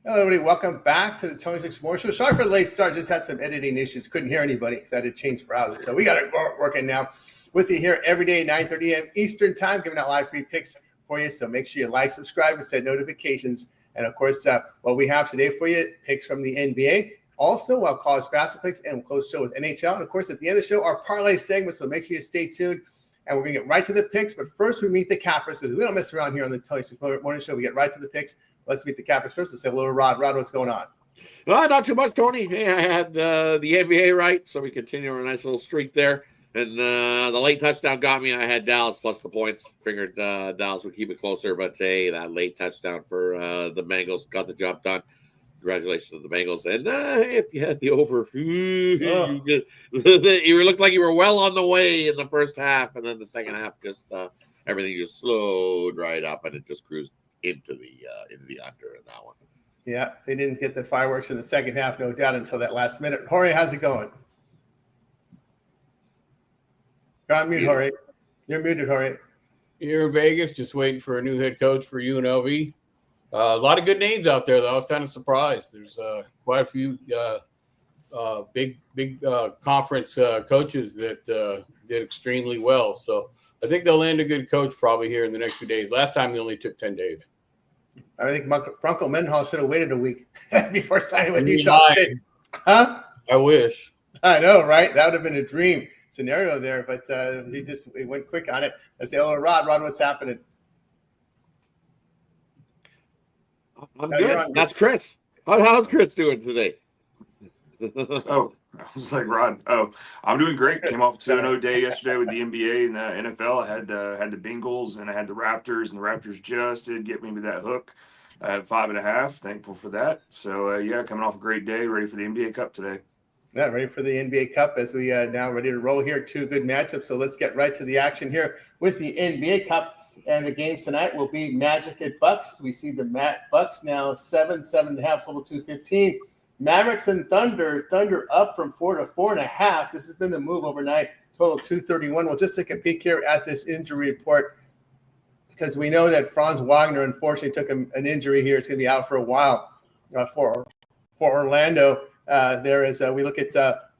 Hello, everybody. Welcome back to the Tony Six More Show. Sorry for the late start. Just had some editing issues. Couldn't hear anybody because I had to change browser. So we got it working now. With you here every day, 9:30 a.m. Eastern Time, giving out live free picks for you. So make sure you like, subscribe, and set notifications. And of course, what we have today for you, picks from the NBA. Also, college basketball picks, and we'll close the show with NHL. And of course, at the end of the show, our parlay segment. So make sure you stay tuned. And we're going to get right to the picks. But first, we meet the cappers because we don't mess around here on the Tony Six Morning Show. We get right to the picks. Let's meet the cappers first. Let's say hello to Rod. Rod, what's going on? Not too much, Tony. Hey, I had the NBA right, so we continue our nice little streak there. And the late touchdown got me. I had Dallas plus the points. Figured Dallas would keep it closer, but hey, that late touchdown for the Bengals got the job done. Congratulations to the Bengals. And if you had the over, you looked like you were well on the way in the first half, and then the second half, just everything just slowed right up, and it just cruised into the under in that one. Yeah, they didn't get the fireworks in the second half, no doubt, until that last minute. Jorge, how's it going? You're on mute, Jorge. You're muted, Jorge. Here in Vegas, just waiting for a new head coach for UNLV. A lot of good names out there, though. I was kind of surprised. There's quite a few big conference coaches that did extremely well. So I think they'll land a good coach probably here in the next few days. Last time they only took 10 days. I think Bronco Mendenhall should have waited a week before signing with Utah State. Huh? I wish. I know, right? That would have been a dream scenario there, but he went quick on it. Let's say hello to Rod. Rod, what's happening? I'm good. That's Chris. How's Chris doing today? Oh, I was like, Rod. Oh, I'm doing great. Came off a 2-0 day yesterday with the NBA and the NFL. I had the Bengals and I had the Raptors, and the Raptors just did get me with that hook. I had 5.5. Thankful for that. So, coming off a great day, ready for the NBA Cup today. Yeah, ready for the NBA Cup as we now ready to roll here. Two good matchups. So let's get right to the action here with the NBA Cup. And the games tonight will be Magic at Bucks. We see the Bucks now 7.5, total 215. Mavericks and Thunder. Thunder up from 4 to 4.5. This has been the move overnight. Total 231. We'll just take a peek here at this injury report because we know that Franz Wagner unfortunately took an injury here. It's going to be out for a while for Orlando. We look at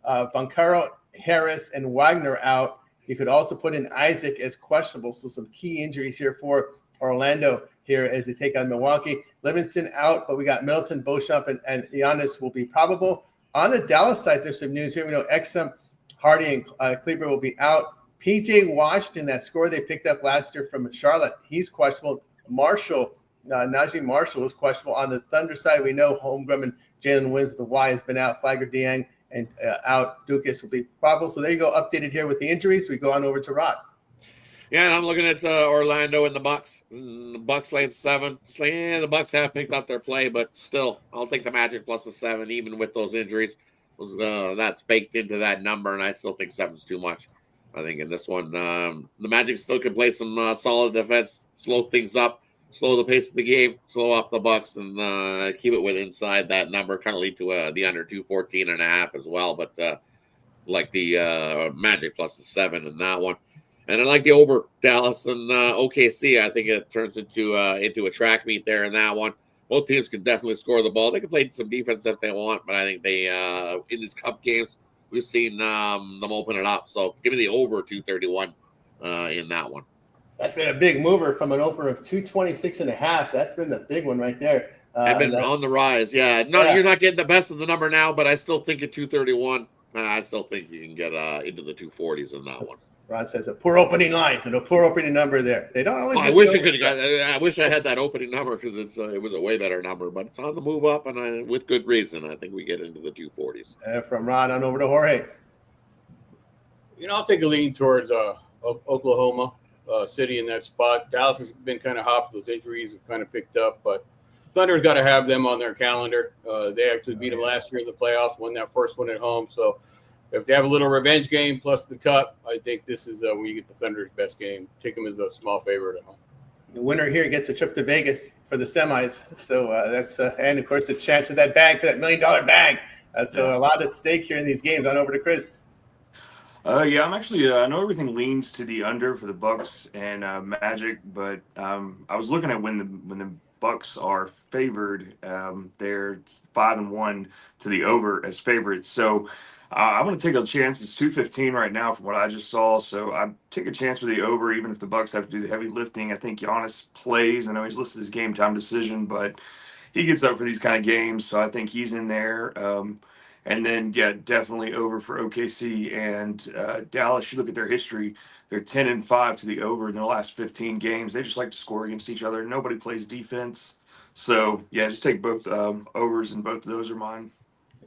Bancaro, Harris, and Wagner out. You could also put in Isaac as questionable. So some key injuries here for Orlando here as they take on Milwaukee. Livingston out, but we got Middleton, Beauchamp, and Giannis will be probable. On the Dallas side, there's some news here. We know Exum, Hardy, and Kleber will be out. P.J. Washington, that score they picked up last year from Charlotte, he's questionable. Najee Marshall is questionable. On the Thunder side, we know Holmgren and Jalen Wins with the Y has been out. Flagler Dieng and out. Dukas will be probable. So there you go, updated here with the injuries. We go on over to Rod. Yeah, and I'm looking at Orlando and the Bucks. The Bucks laying 7. So, yeah, the Bucks have picked up their play, but still, I'll take the Magic plus the 7, even with those injuries. That's baked into that number, and I still think 7's too much. I think in this one, the Magic still can play some solid defense, slow things up, slow the pace of the game, slow up the Bucks, and keep it with inside that number. Kind of lead to the under 214.5 as well, but like the Magic plus the 7 in that one. And I like the over Dallas and OKC. I think it turns into a track meet there in that one. Both teams can definitely score the ball. They can play some defense if they want, but I think they in these cup games we've seen them open it up. So give me the over 231 in that one. That's been a big mover from an opener of 226.5. That's been the big one right there. I've been on the rise. Yeah, you're not getting the best of the number now, but I still think at 231. I still think you can get into the 240s in that one. Ron says a poor opening line and a poor opening number there. They don't always. I wish I wish I had that opening number because it was a way better number, but it's on the move up, and with good reason. I think we get into the 240s. From Ron on over to Jorge. I'll take a lean towards Oklahoma City in that spot. Dallas has been kind of hot. Those injuries have kind of picked up, but Thunder's got to have them on their calendar. They actually beat them last year in the playoffs, won that first one at home, so. If they have a little revenge game plus the cup, I think this is where you get the Thunder's best game. Take them as a small favorite at home. The winner here gets a trip to Vegas for the semis. So that's and of course a chance of that bag for that $1 million bag. So a lot at stake here in these games. On over to Chris. I'm actually I know everything leans to the under for the Bucks and Magic, but I was looking at when the Bucks are favored. They're 5-1 to the over as favorites. So I'm going to take a chance. It's 2:15 right now from what I just saw. So I take a chance with the over, even if the Bucks have to do the heavy lifting. I think Giannis plays. I know he's listed his game time decision, but he gets up for these kind of games, so I think he's in there. And then, yeah, definitely over for OKC and Dallas. You look at their history; they're 10-5 to the over in their last 15 games. They just like to score against each other. Nobody plays defense, so yeah, just take both overs, and both of those are mine.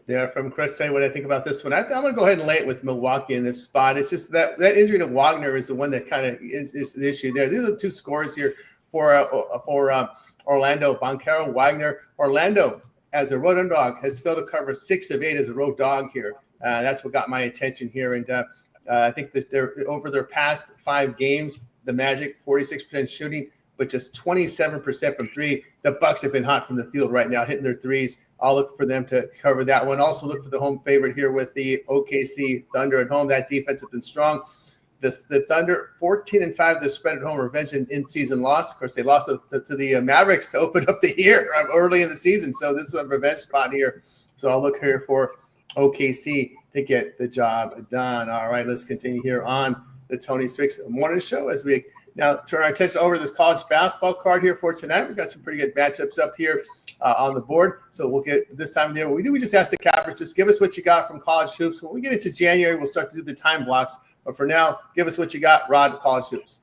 Yeah, from Chris saying what I think about this one. I'm going to go ahead and lay it with Milwaukee in this spot. It's just that injury to Wagner is the one that kind of is the issue there. These are the two scores here for Orlando, Boncaro, Wagner. Orlando, as a road underdog, has failed to cover 6 of 8 as a road dog here. That's what got my attention here. And I think that they're over their past 5 games, the Magic, 46% shooting, but just 27% from 3. The Bucks have been hot from the field right now, hitting their threes. I'll look for them to cover that one. Also look for the home favorite here with the OKC Thunder at home. That defense has been strong. The Thunder, 14-5, the spread at home, revenge in-season loss. Of course, they lost to the Mavericks to open up the year early in the season. So this is a revenge spot here. So I'll look here for OKC to get the job done. All right, let's continue here on the Tony Swix Morning Show as we now turn our attention over to this college basketball card here for tonight. We've got some pretty good matchups up here on the board. So we'll get this time there. What we do, we just ask the cappers, just give us what you got from college hoops. When we get into January, we'll start to do the time blocks. But for now, give us what you got, Rod, college hoops.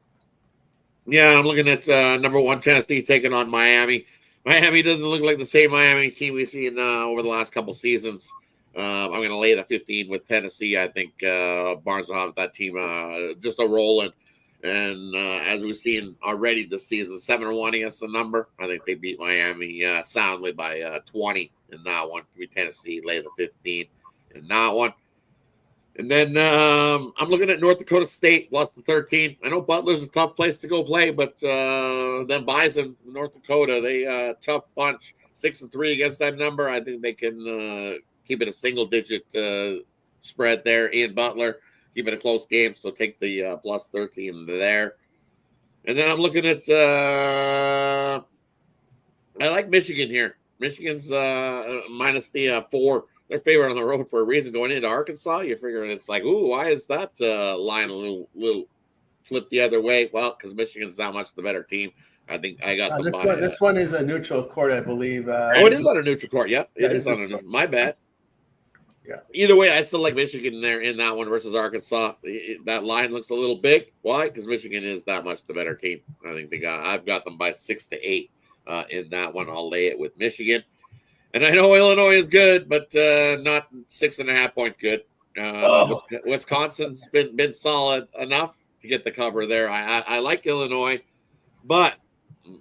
Yeah, I'm looking at number 1 Tennessee taking on Miami. Miami doesn't look like the same Miami team we've seen over the last couple seasons. I'm going to lay the 15 with Tennessee. I think Barnes will have that team just a rolling. And as we've seen already this season, 7-1 against the number. I think they beat Miami soundly by 20 in that one. Give me Tennessee, lay the 15 in that one. And then I'm looking at North Dakota State plus the 13. I know Butler's a tough place to go play, but then Bison, North Dakota, they tough bunch. 6-3 against that number. I think they can keep it a single-digit spread there in Butler. Keep it a close game, so take the plus 13 there. And then I'm looking at I like Michigan here. Michigan's minus the 4. They're favored on the road for a reason. Going into Arkansas, you're figuring it's like, ooh, why is that line a little flipped the other way? Well, because Michigan's not much the better team. I think I got this one is a neutral court, I believe. It is on a neutral court. Yeah, it is on a neutral. My bad. Yeah. Either way, I still like Michigan there in that one versus Arkansas. That line looks a little big. Why? Because Michigan is that much the better team. I think I've got them by 6 to 8 in that one. I'll lay it with Michigan. And I know Illinois is good, but not 6.5 point good. Wisconsin's been solid enough to get the cover there. I like Illinois, but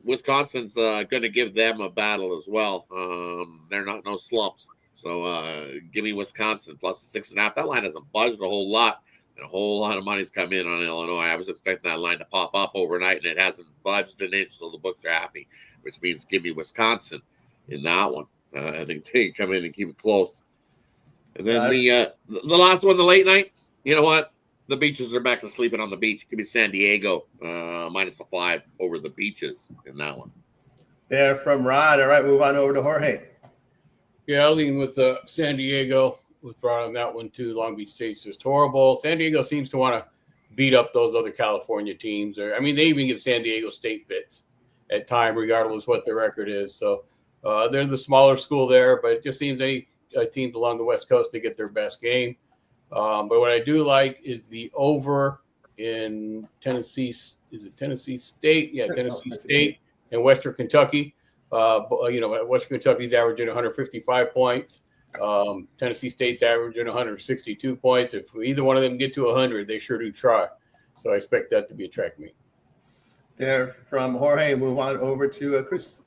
Wisconsin's going to give them a battle as well. They're not no slumps. So give me Wisconsin plus 6.5. That line hasn't budged a whole lot, and a whole lot of money's come in on Illinois. I was expecting that line to pop up overnight, and it hasn't budged an inch, so the books are happy, which means give me Wisconsin in that one. I think they come in and keep it close. And then the last one, the late night, you know what? The Beaches are back to sleeping on the beach. Give me San Diego minus the 5 over the Beaches in that one. There from Rod. All right, move on over to Jorge. Yeah, I'll lean with San Diego. With Rod on that one too. Long Beach State's just horrible. San Diego seems to want to beat up those other California teams. They even give San Diego State fits at time, regardless what their record is. So they're the smaller school there, but it just seems any teams along the West Coast to get their best game. But what I do like is the over in Tennessee. Is it Tennessee State? Yeah, Tennessee State and Western Kentucky. Western Kentucky's averaging 155 points. Tennessee State's averaging 162 points. If either one of them get to 100, they sure do try. So I expect that to be a track meet. There from Jorge, move on over to Chris.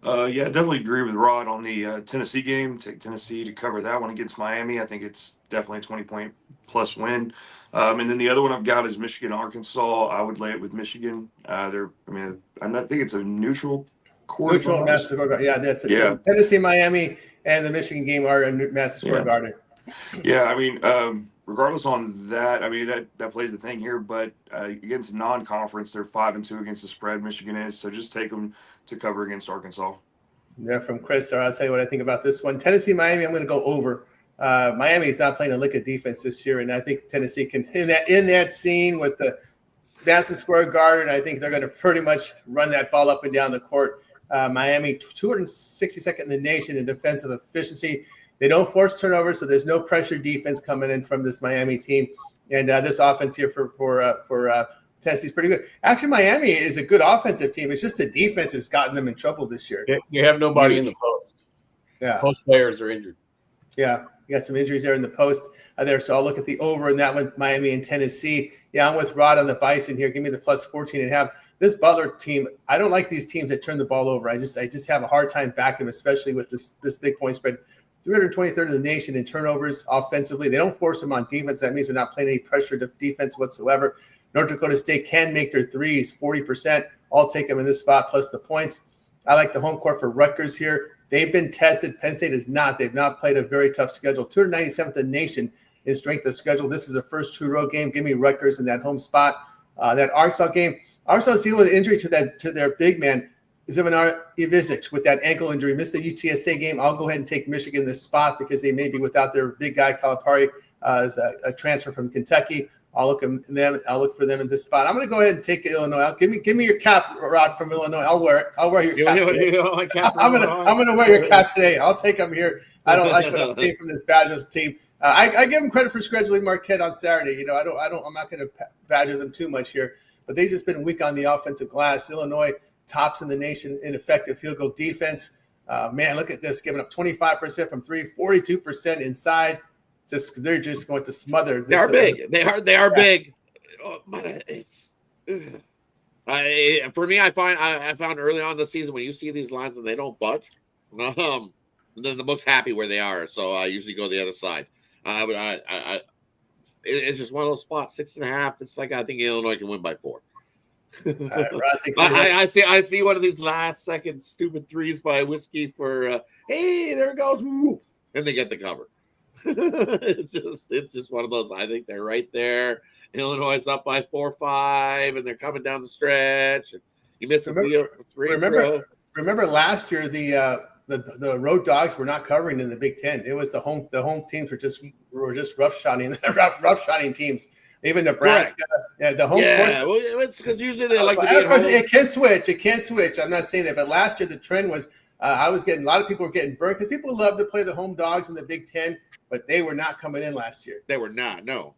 Yeah, I definitely agree with Rod on the Tennessee game. Take Tennessee to cover that one against Miami. I think it's definitely a 20-point plus win. And then the other one I've got is Michigan, Arkansas. I would lay it with Michigan. I think it's a neutral court. Neutral Madison Square Garden. Yeah, that's it. Yeah. Tennessee, Miami, and the Michigan game are in Madison Square Garden. Yeah, regardless on that, that plays the thing here. But against non-conference, they're 5-2 against the spread. Michigan is, so just take them to cover against Arkansas. They're from Chris. I'll tell you what I think about this one. Tennessee, Miami, I'm going to go over. Miami is not playing a lick of defense this year, and I think Tennessee can in that scene with the Madison Square Garden. I think they're going to pretty much run that ball up and down the court. Miami, 262nd in the nation in defensive efficiency. They don't force turnovers, so there's no pressure defense coming in from this Miami team. And this offense here for Tennessee's pretty good. Actually, Miami is a good offensive team. It's just the defense has gotten them in trouble this year. You have nobody in the post. Yeah, Post players are injured. Yeah, you got some injuries there in the post there. So I'll look at the over in that one, Miami and Tennessee. Yeah, I'm with Rod on the Bison here. Give me the plus 14.5. This Butler team, I don't like these teams that turn the ball over. I just have a hard time backing them, especially with this big point spread. 323rd in the nation in turnovers offensively. They don't force them on defense. That means they're not playing any pressure defense whatsoever. North Dakota State can make their threes 40%. I'll take them in this spot plus the points. I like the home court for Rutgers here. They've been tested. Penn State is not. They've not played a very tough schedule. 297th in the nation in strength of schedule. This is the first true road game. Give me Rutgers in that home spot. That Arkansas game. Arkansas dealing with injury to their big man, Ziminar Ivizic, with that ankle injury. Missed the UTSA game. I'll go ahead and take Michigan in this spot because they may be without their big guy, Calipari, as a transfer from Kentucky. I'll look for them in this spot. I'm going to go ahead and take Illinois. Give me your cap, Rod, from Illinois. I'll wear it. I'll wear your cap. I'm going to wear your cap today. I'll take them here. I don't like what I'm seeing from this Badgers team. I give them credit for scheduling Marquette on Saturday. You know, I'm not going to badger them too much here, but they've just been weak on the offensive glass. Illinois tops in the nation in effective field goal defense. Man, look at this, giving up 25% from three, 42% inside. Just they're just going to smother. They are big. They are big. But it's for me. I found early on in the season when you see these lines and they don't budge, then the book's happy where they are. So I usually go the other side. It's just one of those spots, 6.5. It's like I think Illinois can win by 4. I see one of these last second stupid threes by Whiskey for hey, there it goes, and they get the cover. it's just one of those. I think they're right there. Illinois is up by 4-5, and they're coming down the stretch. And you missed three. Remember last year the road dogs were not covering in the Big Ten. It was the home teams were just rough-shotting teams. Even Nebraska, the home course. Yeah, well, it's because usually they like to be of course, it can switch. It can switch. I'm not saying that, but last year the trend was I was getting a lot of people were getting burnt because people love to play the home dogs in the Big Ten, but they were not coming in last year. They were not. No.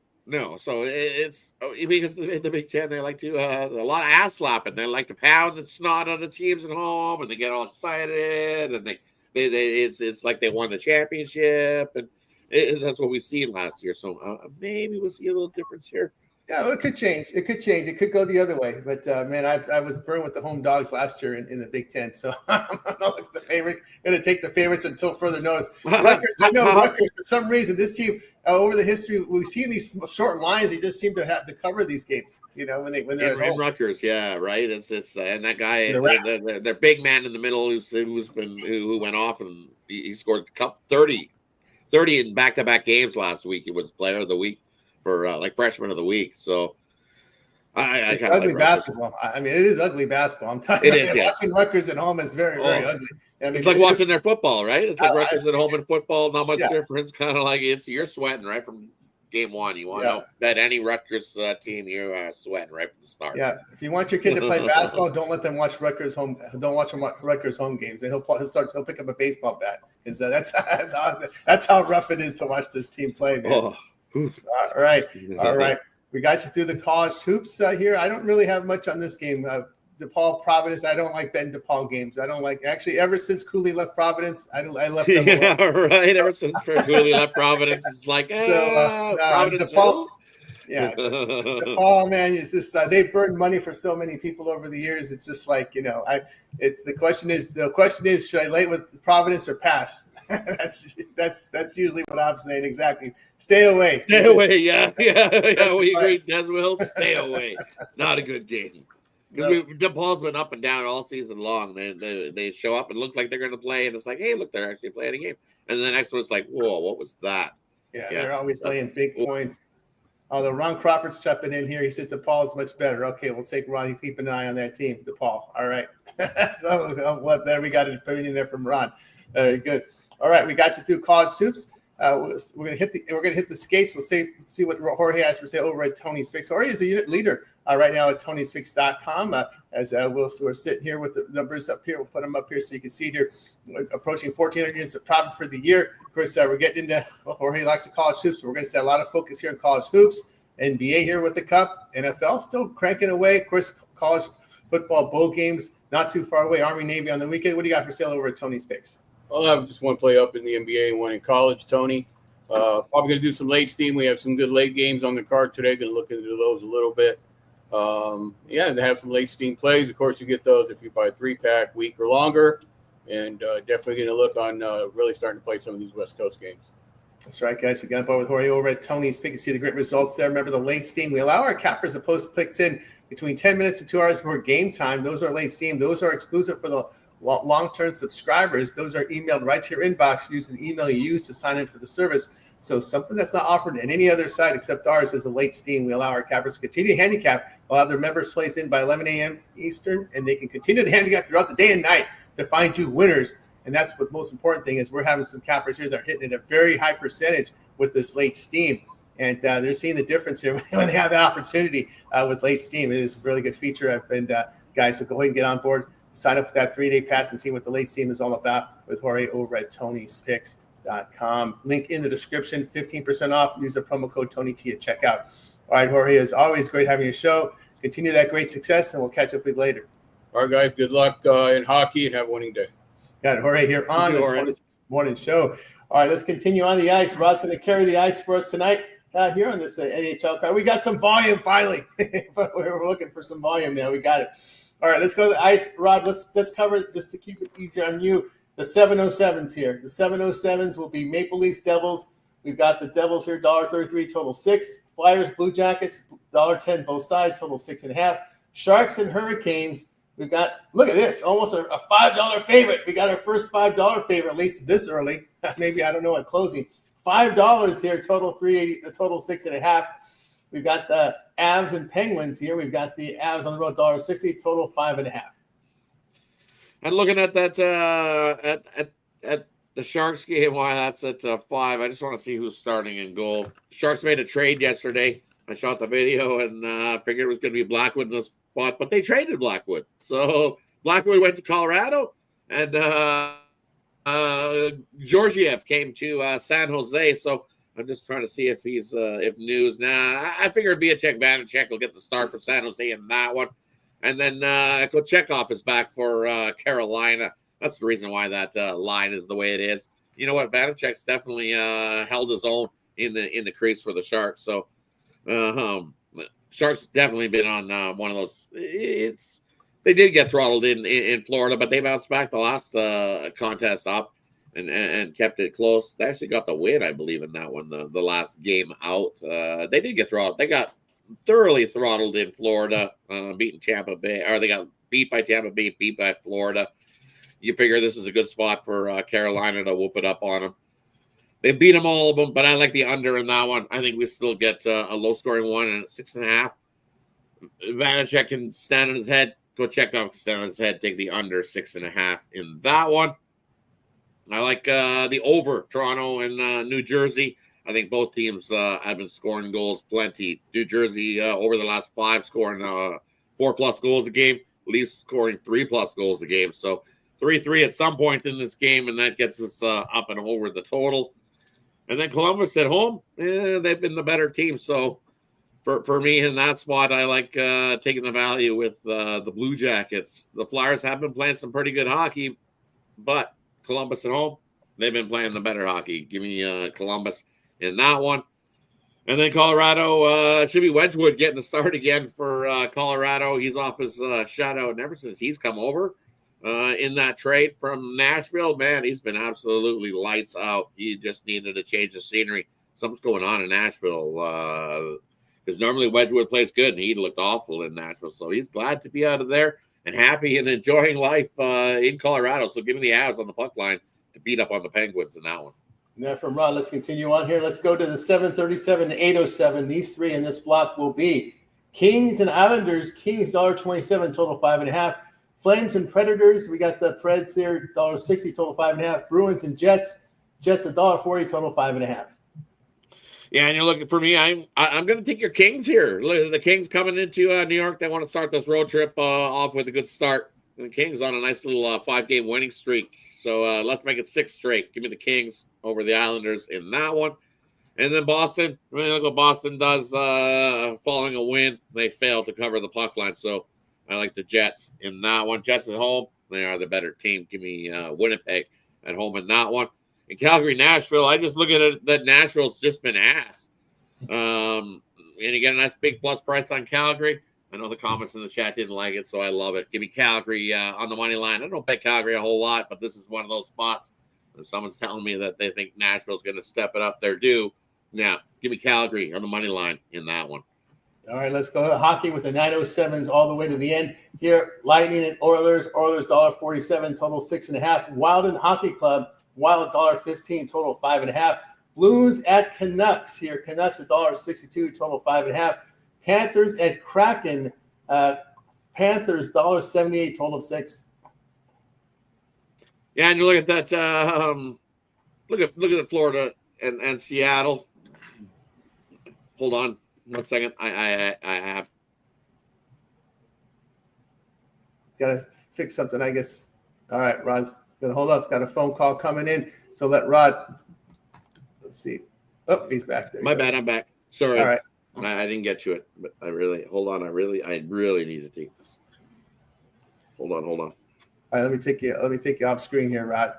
So it's because in the Big Ten they like to a lot of ass slapping. They like to pound the snot on the teams at home, and they get all excited, and it's like they won the championship, and that's what we seen last year. So maybe we'll see a little difference here. Yeah, well, it could change. It could go the other way. But man, I was burned with the home dogs last year in the Big Ten. So I'm not the favorite. Going to take the favorites until further notice. Rutgers, I know Rutgers for some reason. This team over the history, we've seen these short lines. They just seem to have to cover these games. You know, when they're in Rutgers, yeah, right. It's and that guy, their big man in the middle who went off and he scored 30 in back-to-back games last week. He was player of the week for freshman of the week. So I kind of ugly basketball. I mean, it is ugly basketball. I'm telling you, watching Rutgers at home is very, very ugly. I mean, it's like watching their football, right? It's like Rutgers at home in football. Not much difference. Kind of like you're sweating right from game one. You want to bet any Rutgers team, you're sweating right from the start. Yeah. If you want your kid to play basketball, don't let them watch Rutgers home. Don't watch them watch Rutgers home games. He'll pick up a baseball bat because that's how rough it is to watch this team play, man. Oh. All right. We got you through the college hoops here. I don't really have much on this game. DePaul, Providence. I don't like betting DePaul games. I don't like actually ever since Cooley left Providence. I left them alone. Yeah, right. Ever since Cooley left Providence, it's like Providence. DePaul. Yeah, DePaul, man. It's just they've burned money for so many people over the years. It's just like the question is should I lay with Providence or pass? that's usually what I'm saying. Exactly. Stay away. Stay away. Yeah. We agree. Des Will, stay away. Not a good game. Because DePaul's been up and down all season long. They show up and look like they're going to play, and it's like, hey, look, they're actually playing a game. And the next one's like, whoa, what was that? Yeah. They're always laying big points. Although Ron Crawford's jumping in here. He says DePaul is much better. Okay, we'll take Ron. You keep an eye on that team, DePaul. All right. So there we got an opinion there from Ron. Very good. All right, we got you through college hoops. We're gonna hit the skates. We'll see what Jorge has to say over at Tony's Picks. Jorge is a unit leader right now at Tony'sPicks.com. We're sitting here with the numbers up here. We'll put them up here so you can see here. We're approaching 1,400 units of profit for the year. Of course, we're getting into Jorge likes the college hoops. So we're going to set a lot of focus here on college hoops. NBA here with the Cup. NFL still cranking away. Of course, college football bowl games not too far away. Army Navy on the weekend. What do you got for sale over at Tony's Picks? I'll have just one play up in the NBA and one in college, Tony. Probably going to do some late steam. We have some good late games on the card today. Going to look into those a little bit. They have some late steam plays. Of course, you get those if you buy a 3-pack, week or longer. And definitely going to look on really starting to play some of these West Coast games. That's right, guys. We got up with Jorge over at Tony's Pick. You see the great results there. Remember the late steam. We allow our cappers to post picks in between 10 minutes and 2 hours before game time. Those are late steam. Those are exclusive for the long-term subscribers. Those are emailed right to your inbox using the email you use to sign in for the service. So something that's not offered in any other site except ours is a late steam. We allow our cappers to continue to handicap. We'll have their members place in by 11 a.m. Eastern, and they can continue to handicap throughout the day and night to find you winners. And that's what the most important thing is. We're having some cappers here that are hitting at a very high percentage with this late steam. And they're seeing the difference here when they have that opportunity with late steam. It is a really good feature. And guys, so go ahead and get on board. Sign up for that 3-day pass and see what the late steam is all about with Jorge over at Tony'sPicks.com. Link in the description, 15% off. Use the promo code TonyT at checkout. All right, Jorge, as always, great having your show. Continue that great success, and we'll catch up with you later. All right, guys, good luck in hockey and have a winning day. Got Jorge here on the Tony's Morning Show. All right, let's continue on the ice. Rod's going to carry the ice for us tonight here on this NHL card. We got some volume finally. We're looking for some volume now. We got it. All right, let's go to the ice. Rod, let's cover it just to keep it easier on you. The 707s here. The 707s will be Maple Leafs Devils. We've got the Devils here, $1.33, total 6. Flyers, Blue Jackets, $1.10 both sides, total 6.5. Sharks and Hurricanes. We've got, look at this, almost a $5 favorite. We got our first $5 favorite, at least this early. Maybe, I don't know, at closing. $5 here, total 380, the total 6.5. We've got the Avs and Penguins here. We've got the Avs on the road, $1.60, total 5.5. And looking at that, at the Sharks game, why that's at 5. I just want to see who's starting in goal. Sharks made a trade yesterday. I shot the video and figured it was going to be Blackwood in the spot, but they traded Blackwood. So Blackwood went to Colorado, and Georgiev came to San Jose. So I'm just trying to see if he's if news. I figure Vanacek will get the start for San Jose in that one. And then Kochetkov is back for Carolina. That's the reason why that line is the way it is. You know what? Vanacek's definitely held his own in the crease for the Sharks. So Sharks definitely been on one of those. They did get throttled in Florida, but they bounced back the last contest up and kept it close. They actually got the win, I believe, in that one, the last game out. They did get throttled. They got thoroughly throttled in Florida, beating Tampa Bay, or they got beat by Tampa Bay, beat by Florida. You figure this is a good spot for Carolina to whoop it up on them. They beat them, all of them, but I like the under in that one. I think we still get a low-scoring one and 6.5. Vanacek can stand on his head. Kochetkov can stand on his head. Take the under 6.5 in that one. I like the over, Toronto and New Jersey. I think both teams have been scoring goals plenty. New Jersey over the last 5 scoring 4+ goals a game. Leafs scoring 3+ goals a game. So 3-3 at some point in this game, and that gets us up and over the total. And then Columbus at home, they've been the better team. So for me in that spot, I like taking the value with the Blue Jackets. The Flyers have been playing some pretty good hockey, but Columbus at home, they've been playing the better hockey. Give me Columbus in that one. And then Colorado, should be Wedgwood getting the start again for Colorado. He's off his shutout, and ever since he's come over in that trade from Nashville, man, he's been absolutely lights out. He just needed to change the scenery. Something's going on in Nashville because normally Wedgwood plays good, and he looked awful in Nashville. So he's glad to be out of there and happy and enjoying life in Colorado. So give me the Avs on the puck line to beat up on the Penguins in that one. And then from Rod, let's continue on here. Let's go to the 737 to 807. These three in this block will be Kings and Islanders. Kings $1.27, total 5.5. Flames and Predators. We got the Preds here, $1.60, total 5.5. Bruins and Jets. Jets $1.40, total 5.5. Yeah, and you're looking for me. I'm going to take your Kings here. Look, the Kings coming into New York. They want to start this road trip off with a good start. And the Kings on a nice little 5-game winning streak. So let's make it 6 straight. Give me the Kings over the Islanders in that one. And then Boston. I mean, look what Boston does following a win. They fail to cover the puck line. So I like the Jets in that one. Jets at home. They are the better team. Give me Winnipeg at home in that one. In Calgary, Nashville, I just look at it that Nashville's just been ass. And you get a nice big plus price on Calgary. I know the comments in the chat didn't like it, so I love it. Give me Calgary on the money line. I don't bet Calgary a whole lot, but this is one of those spots. If someone's telling me that they think Nashville's going to step it up, they're due. Now, give me Calgary on the money line in that one. All right, let's go hockey with the 907s all the way to the end. Here, Lightning and Oilers. Oilers $1.47, total 6.5. Wild and Hockey Club. Wild $1.15, total 5.5. Blues at Canucks here. Canucks $1.62, total 5.5. Panthers at Kraken. Panthers $1.78, total of 6. Yeah, and you look at that. Look at Florida and Seattle. Hold on 1 second. I have got to fix something, I guess. All right, Rod's gonna hold up. Got a phone call coming in, so let Rod. Let's see. Oh, he's back there. My bad. I'm back. Sorry. All right. I didn't get to it, but I really need to take this. Hold on. All right, let me take you off screen here, Rod.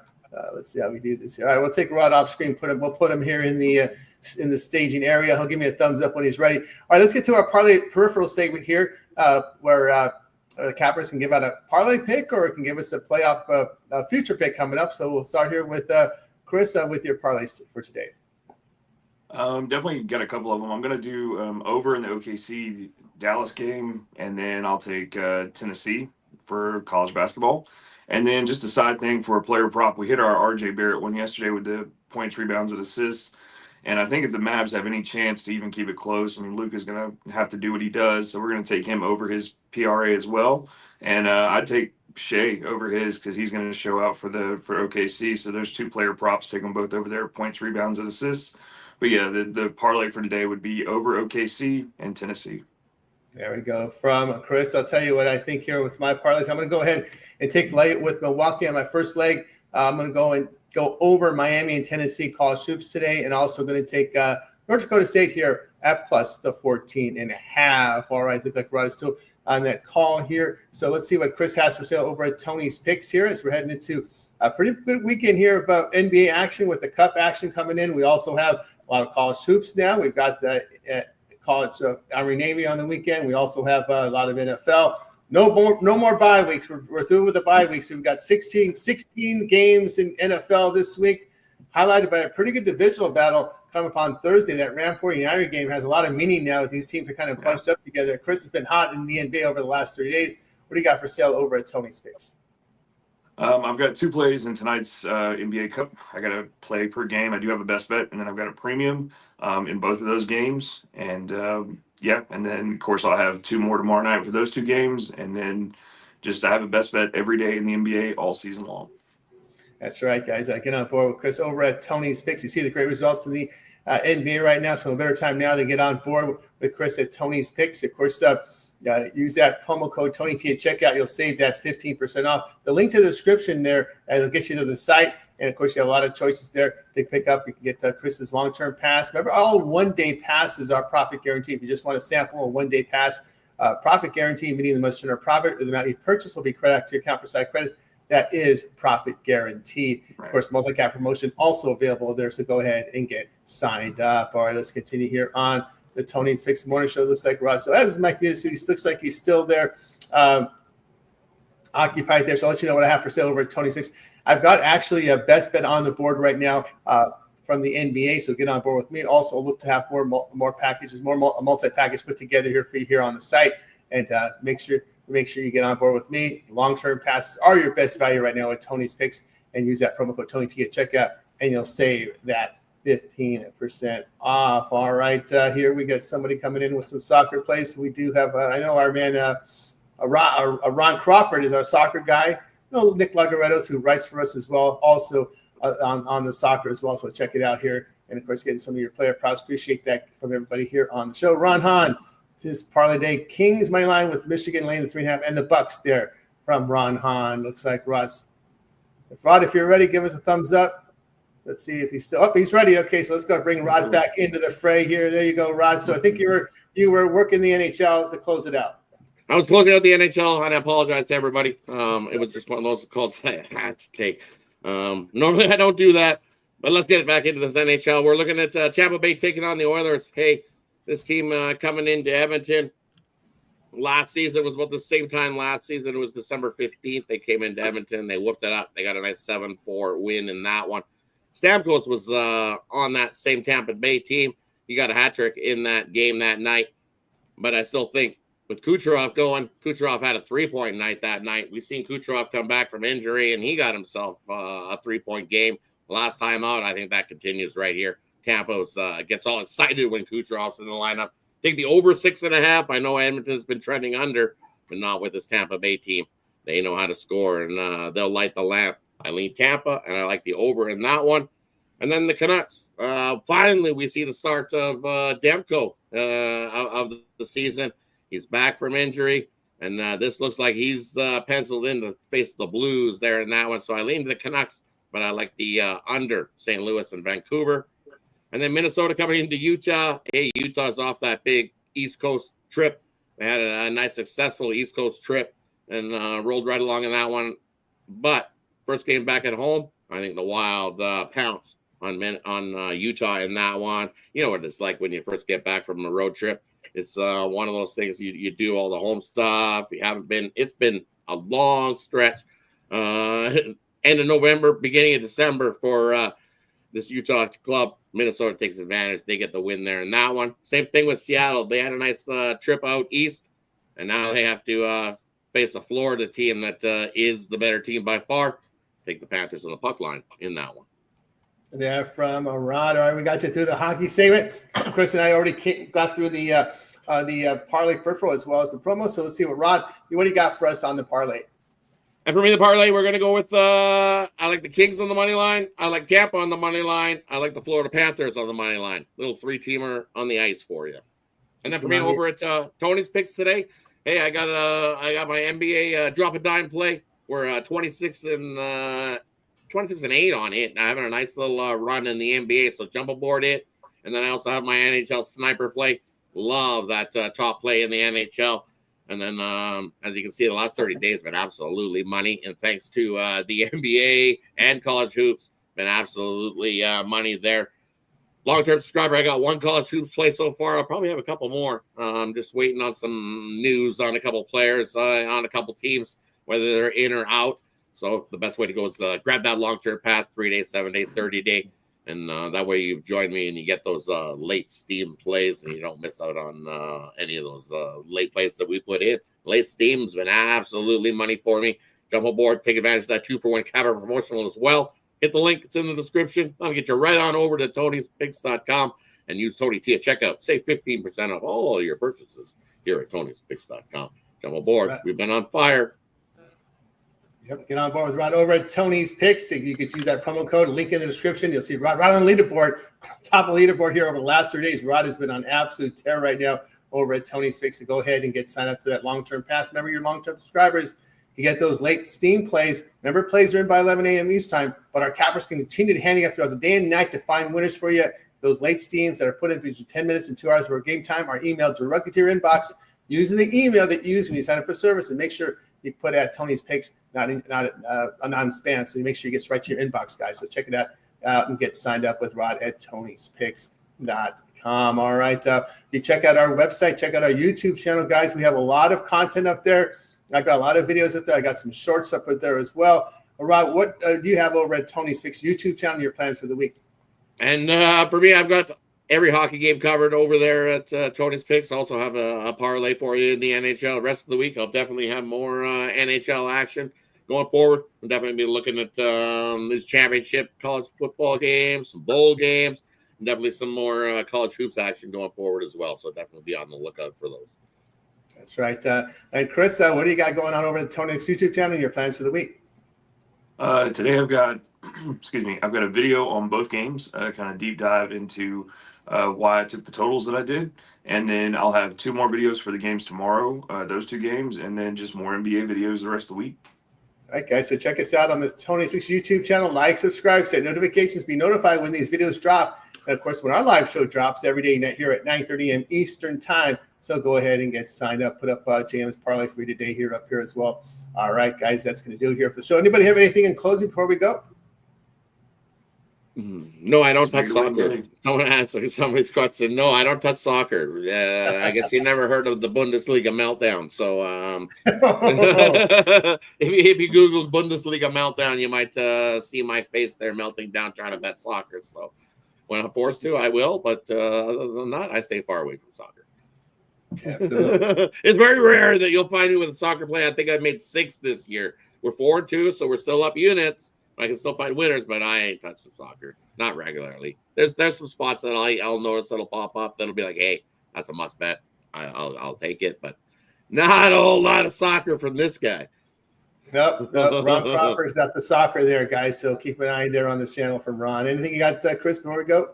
Let's see how we do this here. All right, we'll take Rod off screen. We'll put him here in the staging area. He'll give me a thumbs up when he's ready. All right, let's get to our parlay peripheral segment here, where the Cappers can give out a parlay pick, or it can give us a playoff future pick coming up. So we'll start here with Chris with your parlays for today. Definitely got a couple of them. I'm going to do over in the OKC Dallas game, and then I'll take Tennessee for college basketball. And then just a side thing for a player prop, we hit our RJ Barrett one yesterday with the points, rebounds, and assists. And I think if the Mavs have any chance to even keep it close, I mean, Luka's going to have to do what he does. So we're going to take him over his PRA as well. And I'd take Shea over his because he's going to show out for OKC. So there's 2 player props. Take them both over there, points, rebounds, and assists. But yeah, the parlay for today would be over OKC and Tennessee. There we go. From Chris, I'll tell you what I think here with my parlays. I'm going to go ahead and take light with Milwaukee on my first leg. I'm going to go over Miami and Tennessee college hoops today, and also going to take North Dakota State here at plus the 14.5. All right, look like Rod is still on that call here. So let's see what Chris has for sale over at Tony's Picks here as we're heading into a pretty good weekend here of NBA action with the Cup action coming in. We also have a lot of college hoops now. We've got the college Army Navy on the weekend. We also have a lot of NFL. No more bye weeks. We're through with the bye weeks. We've got 16 games in NFL this week, highlighted by a pretty good divisional battle coming up on Thursday. That Ram 49er game has a lot of meaning now. These teams are kind of bunched up together. Chris has been hot in the NBA over the last 30 days. What do you got for sale over at Tony's Picks? I've got 2 plays in tonight's NBA Cup. I got a play per game. I do have a best bet, and then I've got a premium in both of those games. And and then of course I'll have 2 more tomorrow night for those 2 games, and then just I have a best bet every day in the NBA all season long. That's right, guys. Get on board with Chris over at Tony's Picks. You see the great results in the NBA right now, so a better time now to get on board with Chris at Tony's Picks. Of course, use that promo code TonyT at checkout. You'll save that 15% off. The link to the description there, and it'll get you to the site. And, of course, you have a lot of choices there to pick up. You can get Chris's long-term pass. Remember, all one-day passes are profit guarantee. If you just want to sample a one-day pass, profit guarantee, meaning the most general profit or the amount you purchase will be credited to your account for side credit. That is profit guaranteed. Right. Of course, multi-cap promotion also available there, so go ahead and get signed up. All right, let's continue here on the Tony's Picks Morning Show. Looks like Rod. So as Mike Munis, he looks like he's still there, occupied there. So I'll let you know what I have for sale over at Tony's Picks. I've got actually a best bet on the board right now from the NBA. So get on board with me. Also look to have more packages, more multi-package put together here for you here on the site. And make sure you get on board with me. Long-term passes are your best value right now at Tony's Picks, and use that promo code TonyT at checkout. and you'll save that 15% off. All right, here we got somebody coming in with some soccer plays. We do have, I know our man Ron Crawford is our soccer guy. You know, Nick Lagarettos, who writes for us as well, also on the soccer as well. So check it out here. And, of course, getting some of your player props. Appreciate that from everybody here on the show. Ron Hahn, his parlay day, Kings money line with Michigan laying the 3.5 and the Bucks there from Ron Hahn. Looks like Rod's. Rod, if you're ready, give us a thumbs up. Let's see if he's still up. He's ready. Okay, so let's go bring Rod back into the fray here. There you go, Rod. So I think you were working the NHL to close it out. I was closing out the NHL, and I apologize to everybody. It was just one of those calls I had to take. Normally I don't do that, but let's get it back into the NHL. We're looking at Tampa Bay taking on the Oilers. Hey, this team coming into Edmonton. Last season was about the same time last season. It was December 15th. They came into Edmonton. They whooped it up. They got a nice 7-4 win in that one. Stamkos was on that same Tampa Bay team. He got a hat trick in that game that night. But I still think with Kucherov going, Kucherov had a 3-point night that night. We've seen Kucherov come back from injury, and he got himself a 3-point game. Last time out, I think that continues right here. Tampa gets all excited when Kucherov's in the lineup. Take the over 6.5. I know Edmonton's been trending under, but not with this Tampa Bay team. They know how to score, and they'll light the lamp. I lean Tampa, and I like the over in that one. And then the Canucks. Finally, we see the start of Demko of the season. He's back from injury, and this looks like he's penciled in to face the Blues there in that one. So I lean to the Canucks, but I like the under St. Louis and Vancouver. And then Minnesota coming into Utah. Hey, Utah's off that big East Coast trip. They had a nice, successful East Coast trip and rolled right along in that one. But first game back at home, I think the Wild pounce on Utah in that one. You know what it's like when you first get back from a road trip. It's one of those things you do all the home stuff. It's been a long stretch. End of November, beginning of December for this Utah club. Minnesota takes advantage. They get the win there in that one. Same thing with Seattle. They had a nice trip out east, and now they have to face a Florida team that is the better team by far. Take the Panthers on the puck line in that one. There from Rod. All right, we got you through the hockey segment. Chris and I already got through the parlay peripheral as well as the promo. So let's see what do you got for us on the parlay? And for me, the parlay, we're going to go with I like the Kings on the money line. I like Tampa on the money line. I like the Florida Panthers on the money line. Little 3-teamer on the ice for you. And then for me, over at Tony's picks today, hey, I got my NBA drop a dime play. We're 26 and 8 on it. And I'm having a nice little run in the NBA, so jump aboard it. And then I also have my NHL sniper play. Love that top play in the NHL. And then, as you can see, the last 30 days have been absolutely money. And thanks to the NBA and college hoops, been absolutely money there. Long-term subscriber, I got one college hoops play so far. I'll probably have a couple more. I'm just waiting on some news on a couple players, on a couple teams, whether they're in or out. So the best way to go is grab that long-term pass, 3-day, 7-day, 30-day. And that way you've joined me and you get those late Steam plays and you don't miss out on any of those late plays that we put in. Late Steam's been absolutely money for me. Jump aboard, take advantage of that 2-for-1 Cabot promotional as well. Hit the link. It's in the description. I'll get you right on over to Tony'sPicks.com and use Tony T at checkout. Save 15% off all your purchases here at Tony'sPicks.com. Jump aboard. Right. We've been on fire. Yep, get on board with Rod over at Tony's Picks. You can use that promo code, link in the description. You'll see Rod on the leaderboard, top of the leaderboard here over the last 3 days. Rod has been on absolute tear right now over at Tony's Picks. So go ahead and get signed up to that long-term pass. Remember, your long-term subscribers, you get those late Steam plays. Remember, plays are in by 11 a.m. East time, but our cappers can continue to handing up throughout the day and night to find winners for you. Those late Steams that are put in between 10 minutes and 2 hours for game time are emailed directly to your inbox using the email that you use when you sign up for service, and make sure you put at Tony's Picks, not non-spam, so you make sure it gets right to your inbox, guys. So check it out and get signed up with Rod at Tony'sPicks.com. All right. You check out our website, check out our YouTube channel, guys. We have a lot of content up there. I got a lot of videos up there. I got some shorts up there as well. Rod, what do you have over at Tony's Picks YouTube channel, your plans for the week? And for me, I've got every hockey game covered over there at Tony's Picks. I also have a parlay for you in the NHL. The rest of the week, I'll definitely have more NHL action. going forward, we'll definitely be looking at these championship college football games, some bowl games, and definitely some more college hoops action going forward as well. So definitely be on the lookout for those. That's right. And Chris, what do you got going on over at the Tony Hicks YouTube channel and your plans for the week? Today I've got, I've got a video on both games, kind of deep dive into why I took the totals that I did. And then I'll have 2 more videos for the games tomorrow, those 2 games, and then just more NBA videos the rest of the week. All right, guys. So check us out on the Tony Hicks YouTube channel. Like, subscribe, set notifications, be notified when these videos drop. And of course, when our live show drops every day here at 9:30 a.m. Eastern time. So go ahead and get signed up. Put up JM's Parlay for you today here up here as well. All right, guys, that's going to do it here for the show. Anybody have anything in closing before we go? No, I don't touch soccer. Someone answer somebody's question. No, I don't touch soccer. I guess you never heard of the Bundesliga meltdown. So if you Google Bundesliga meltdown, you might see my face there melting down trying to bet soccer. So when I'm forced to, I will. But other than that, I stay far away from soccer. Absolutely. It's very rare that you'll find me with a soccer play. I think I made 6 this year. We're 4-2, so we're still up units. I can still find winners, but I ain't touching soccer, not regularly. There's some spots that I'll notice that'll pop up that'll be like, hey, that's a must bet. I'll take it, but not a whole lot of soccer from this guy. Nope. Ron Crawford's got the soccer there, guys. So keep an eye there on this channel from Ron. Anything you got, Chris, before we go?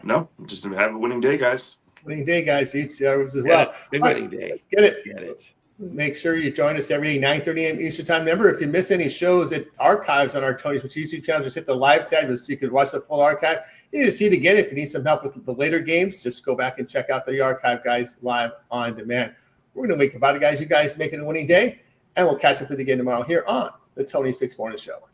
No, just have a winning day, guys. Winning day, guys. You as well. Big winning day. Let's get it. Let's get it. Make sure you join us every day, 9:30 a.m. Eastern time. Remember, if you miss any shows, it archives on our Tony's YouTube channel. Just hit the live tab so you can watch the full archive. You need to see it again. If you need some help with the later games, just go back and check out the archive, guys, live on demand. We're going to make about it, guys. You guys make it a winning day, and we'll catch up with you again tomorrow here on the Tony's Picks Morning Show.